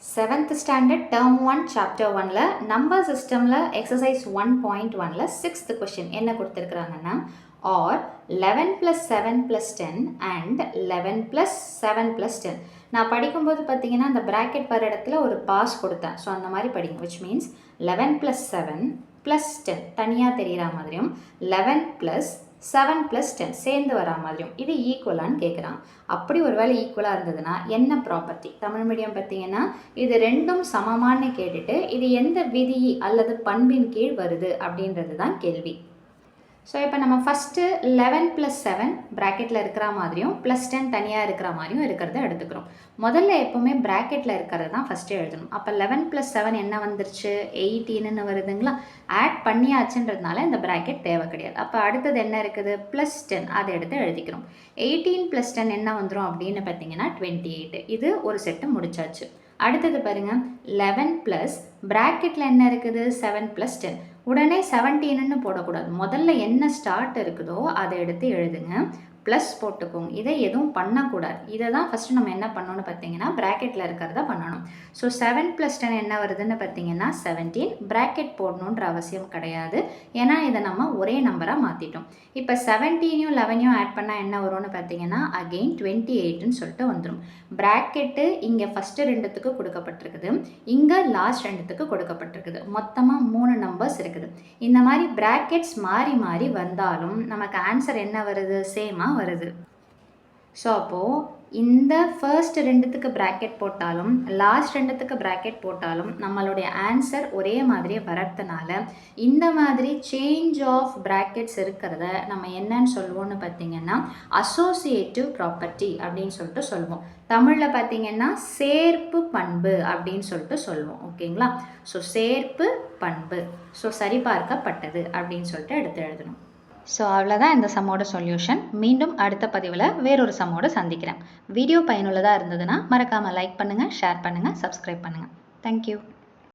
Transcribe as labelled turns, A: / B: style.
A: 7th standard term 1 chapter 1ல number systemல exercise 1.1ல 6th question என்ன கொடுத்திருக்கிறாங்கன்னா or 11 plus 7 plus 10 and 11 plus 7 plus 10. நான் படிக்கும்போது பார்த்தீங்கன்னா அந்த bracket வர இடத்துல ஒரு pass கொடுத்தேன். ஸோ அந்த மாதிரி படிங்க, which means 11 plus 7 plus 10 தனியாக தெரிகிற மாதிரியும் 11 plus 7 plus 10 சேர்ந்து வரா மாதிரியும் இது ஈக்குவலான்னு கேட்குறாங்க. அப்படி ஒரு வேளை ஈக்குவலாக இருந்ததுன்னா என்ன ப்ராப்பர்ட்டி? தமிழ் மீடியம் பார்த்தீங்கன்னா இது ரெண்டும் சமமானு கேட்டுட்டு இது எந்த விதி அல்லது பண்பின் கீழ் வருது அப்படின்றது தான் கேள்வி. ஸோ இப்போ நம்ம ஃபஸ்ட்டு 11 + 7 ப்ராக்கெட்டில் இருக்கிற மாதிரியும் +10 தனியாக இருக்கிற மாதிரியும் இருக்கிறத எடுத்துக்கிறோம். முதல்ல எப்போவுமே ப்ராக்கெட்டில் இருக்கிறது தான் ஃபஸ்ட்டு எழுதணும். அப்போ 11 + 7 என்ன வந்துருச்சு? 18ன்னு வருதுங்களா? ஆட் பண்ணியாச்சுன்றதுனால இந்த ப்ராக்கெட் தேவை கிடையாது. அப்போ அடுத்தது என்ன இருக்குது? +10 அதை எடுத்து எழுதிக்கிறோம். 18 + 10 என்ன வந்துடும் அப்படின்னு பார்த்தீங்கன்னா 28. இது ஒரு செட்டு முடிச்சாச்சு. அடுத்தது பாருங்கள், 11 + ப்ராக்கெட்டில் என்ன இருக்குது? 7 + 10. உடனே 17ன்னு போடக்கூடாது. முதல்ல என்ன ஸ்டார்ட் இருக்குதோ அதை எடுத்து எழுதுங்க, ப்ளஸ் போட்டுக்கோங்க. இதை எதுவும் பண்ணக்கூடாது. இதை தான் ஃபஸ்ட்டு நம்ம என்ன பண்ணணும்னு பார்த்தீங்கன்னா ப்ராக்கெட்டில் இருக்கிறத பண்ணணும். ஸோ 7 + 10 என்ன வருதுன்னு பார்த்தீங்கன்னா 17. ப்ராக்கெட் போடணுன்ற அவசியம் கிடையாது, ஏன்னா இதை நம்ம ஒரே நம்பராக மாற்றிட்டோம். இப்போ 17யும் 11யும் ஆட் பண்ணால் என்ன வரும்னு பார்த்தீங்கன்னா அகெயின் 28ன்னு சொல்லிட்டு வந்துடும். ப்ராக்கெட்டு இங்கே ஃபஸ்ட்டு ரெண்டுத்துக்கு கொடுக்கப்பட்டிருக்குது, இங்கே லாஸ்ட் ரெண்டுத்துக்கு கொடுக்கப்பட்டிருக்குது. மொத்தமாக 3 நம்பர்ஸ் இருக்குது. இந்த மாதிரி ப்ராக்கெட்ஸ் மாறி மாறி வந்தாலும் நமக்கு ஆன்சர் என்ன வருது? சேமாக வருது. ஸோ அப்போது இந்த ஃபர்ஸ்ட் ரெண்டுத்துக்கு ப்ராக்கெட் போட்டாலும் லாஸ்ட் ரெண்டுத்துக்கு ப்ராக்கெட் போட்டாலும் நம்மளுடைய ஆன்சர் ஒரே மாதிரியே வரதுனால இந்த மாதிரி சேஞ்ச் ஆஃப் ப்ராக்கெட்ஸ் இருக்கிறத நம்ம என்னன்னு சொல்லுவோம்னு பார்த்தீங்கன்னா அசோசியேட்டிவ் ப்ராப்பர்ட்டி அப்படின்னு சொல்லிட்டு சொல்லுவோம். தமிழில் பார்த்தீங்கன்னா சேர்ப்பு பண்பு அப்படின்னு சொல்லிட்டு சொல்லுவோம். ஓகேங்களா? ஸோ சேர்ப்பு பண்பு, ஸோ சரிபார்க்கப்பட்டது அப்படின்னு சொல்லிட்டு எடுத்து எழுதணும். ஸோ அவ்வளோதான் இந்த சம்மோட சொல்யூஷன். மீண்டும் அடுத்த பதிவில் வேறொரு சம்மோட சந்திக்கிறேன். வீடியோ பயனுள்ளதாக இருந்ததுன்னா மறக்காமல் லைக் பண்ணுங்கள், ஷேர் பண்ணுங்கள், சப்ஸ்கிரைப் பண்ணுங்கள். தேங்க்யூ.